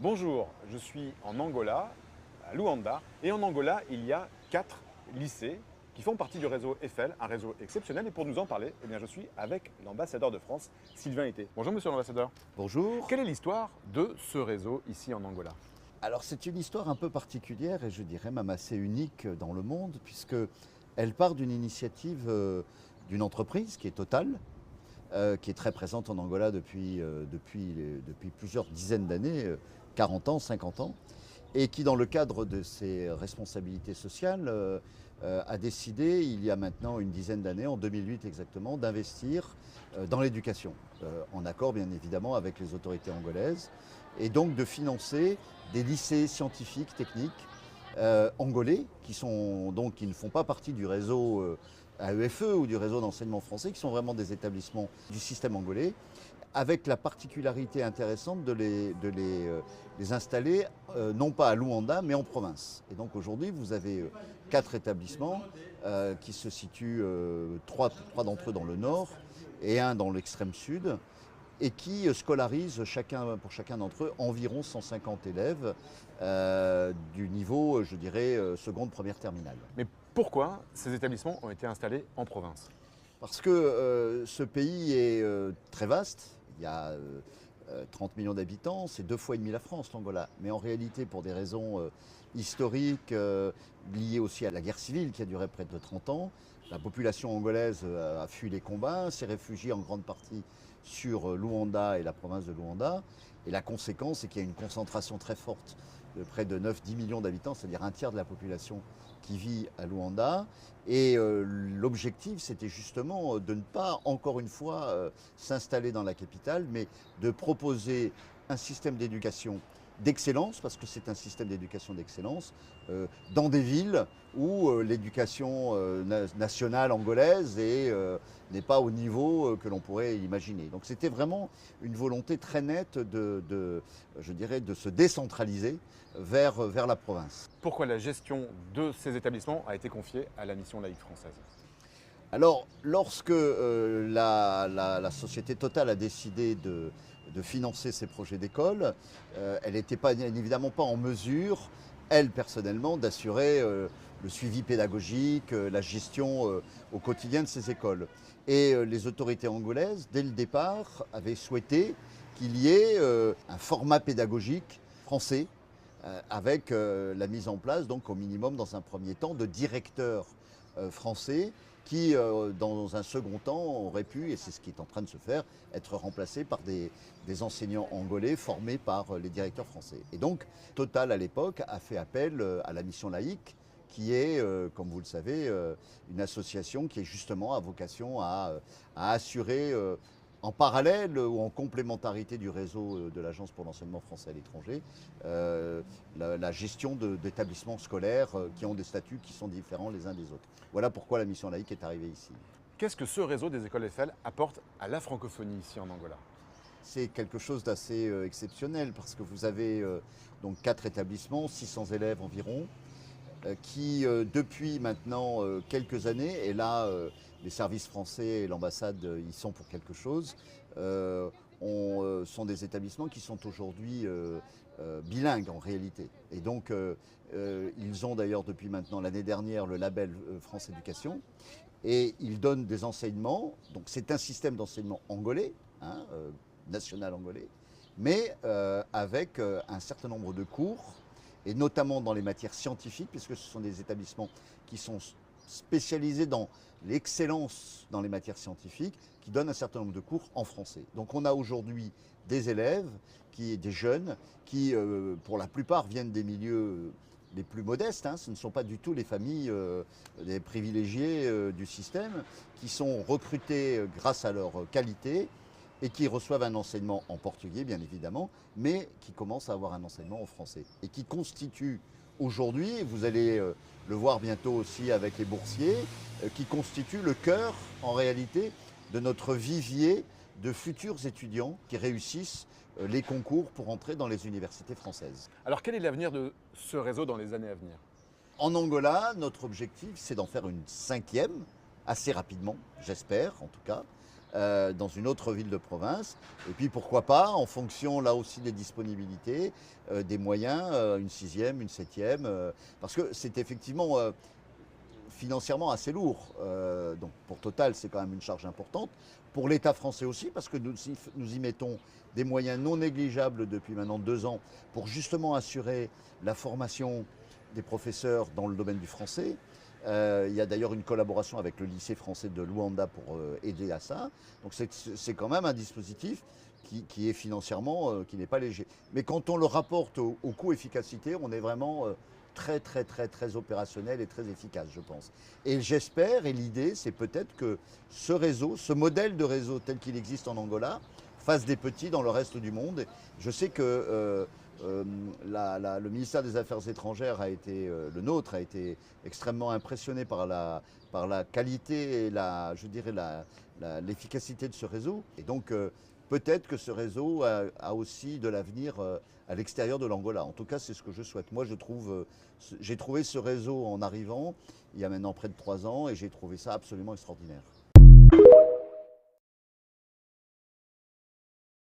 Bonjour, je suis en Angola, à Luanda, et en Angola, il y a 4 lycées qui font partie du réseau Eiffel, un réseau exceptionnel. Et pour nous en parler, je suis avec l'ambassadeur de France, Sylvain Été. Bonjour monsieur l'ambassadeur. Bonjour. Quelle est l'histoire de ce réseau ici en Angola? Alors c'est une histoire un peu particulière et je dirais même assez unique dans le monde puisque elle part d'une initiative d'une entreprise qui est Total, qui est très présente en Angola depuis plusieurs dizaines d'années, 40 ans, 50 ans, et qui dans le cadre de ses responsabilités sociales a décidé il y a maintenant une dizaine d'années, en 2008 exactement, d'investir dans l'éducation, en accord bien évidemment avec les autorités angolaises, et donc de financer des lycées scientifiques, techniques angolais, qui ne font pas partie du réseau AEFE ou du réseau d'enseignement français, qui sont vraiment des établissements du système angolais, avec la particularité intéressante les installer non pas à Luanda, mais en province. Et donc aujourd'hui, vous avez 4 établissements qui se situent, 3 d'entre eux dans le nord et un dans l'extrême sud, et qui scolarisent pour chacun d'entre eux environ 150 élèves du niveau, je dirais, seconde, première, terminale. Mais pourquoi ces établissements ont été installés en province? Parce que ce pays est très vaste, il y a 30 millions d'habitants, c'est 2,5 fois la France, l'Angola. Mais en réalité, pour des raisons historiques, liées aussi à la guerre civile qui a duré près de 30 ans, la population angolaise a fui les combats, s'est réfugiée en grande partie sur Luanda et la province de Luanda. Et la conséquence, c'est qu'il y a une concentration très forte de près de 9-10 millions d'habitants, c'est-à-dire un tiers de la population qui vit à Luanda. Et l'objectif, c'était justement de ne pas, encore une fois, s'installer dans la capitale, mais de proposer un système d'éducation d'excellence, parce que c'est un système d'éducation d'excellence, dans des villes où l'éducation nationale angolaise n'est pas au niveau que l'on pourrait imaginer. Donc c'était vraiment une volonté très nette je dirais, de se décentraliser vers la province. Pourquoi la gestion de ces établissements a été confiée à la mission laïque française? Alors, lorsque la société Total a décidé de financer ces projets d'école, elle n'était pas, bien évidemment pas en mesure, elle personnellement, d'assurer le suivi pédagogique, la gestion au quotidien de ces écoles. Et les autorités angolaises, dès le départ, avaient souhaité qu'il y ait un format pédagogique français, avec la mise en place, donc au minimum dans un premier temps, de directeurs français qui, dans un second temps, auraient pu, et c'est ce qui est en train de se faire, être remplacés par des enseignants angolais formés par les directeurs français. Et donc, Total, à l'époque, a fait appel à la mission laïque, qui est, comme vous le savez, une association qui est justement à vocation à assurer en parallèle ou en complémentarité du réseau de l'Agence pour l'enseignement français à l'étranger, la gestion d'établissements scolaires qui ont des statuts qui sont différents les uns des autres. Voilà pourquoi la mission laïque est arrivée ici. Qu'est-ce que ce réseau des écoles Eiffel apporte à la francophonie ici en Angola? C'est quelque chose d'assez exceptionnel parce que vous avez donc 4 établissements, 600 élèves environ, qui depuis maintenant quelques années, et là les services français et l'ambassade y sont pour quelque chose, sont des établissements qui sont aujourd'hui bilingues en réalité. Et donc ils ont d'ailleurs depuis maintenant l'année dernière le label France Éducation, et ils donnent des enseignements, donc c'est un système d'enseignement angolais, hein, national angolais, mais avec un certain nombre de cours, et notamment dans les matières scientifiques, puisque ce sont des établissements qui sont spécialisés dans l'excellence dans les matières scientifiques, qui donnent un certain nombre de cours en français. Donc on a aujourd'hui des élèves, des jeunes, qui pour la plupart viennent des milieux les plus modestes, hein, ce ne sont pas du tout les familles des privilégiés du système, qui sont recrutés grâce à leur qualité, et qui reçoivent un enseignement en portugais, bien évidemment, mais qui commencent à avoir un enseignement en français. Et qui constituent aujourd'hui, vous allez le voir bientôt aussi avec les boursiers, qui constituent le cœur, en réalité, de notre vivier de futurs étudiants qui réussissent les concours pour entrer dans les universités françaises. Alors quel est l'avenir de ce réseau dans les années à venir? En Angola, notre objectif, c'est d'en faire une 5e, assez rapidement, j'espère en tout cas, dans une autre ville de province. Et puis pourquoi pas, en fonction là aussi des disponibilités, des moyens, une sixième, une septième, parce que c'est effectivement financièrement assez lourd. Donc pour Total, c'est quand même une charge importante. Pour l'État français aussi, parce que nous y mettons des moyens non négligeables depuis maintenant 2 ans pour justement assurer la formation des professeurs dans le domaine du français. Il y a d'ailleurs une collaboration avec le lycée français de Luanda pour aider à ça. Donc c'est quand même un dispositif qui est financièrement, qui n'est pas léger. Mais quand on le rapporte au coût-efficacité, on est vraiment très opérationnel et très efficace, je pense. Et j'espère, et l'idée, c'est peut-être que ce réseau, ce modèle de réseau tel qu'il existe en Angola, fasse des petits dans le reste du monde. Je sais que le ministère des Affaires étrangères le nôtre a été extrêmement impressionné par la qualité et l'efficacité de ce réseau. Et donc peut-être que ce réseau a aussi de l'avenir à l'extérieur de l'Angola. En tout cas, c'est ce que je souhaite. Moi, j'ai trouvé ce réseau en arrivant il y a maintenant près de 3 ans et j'ai trouvé ça absolument extraordinaire.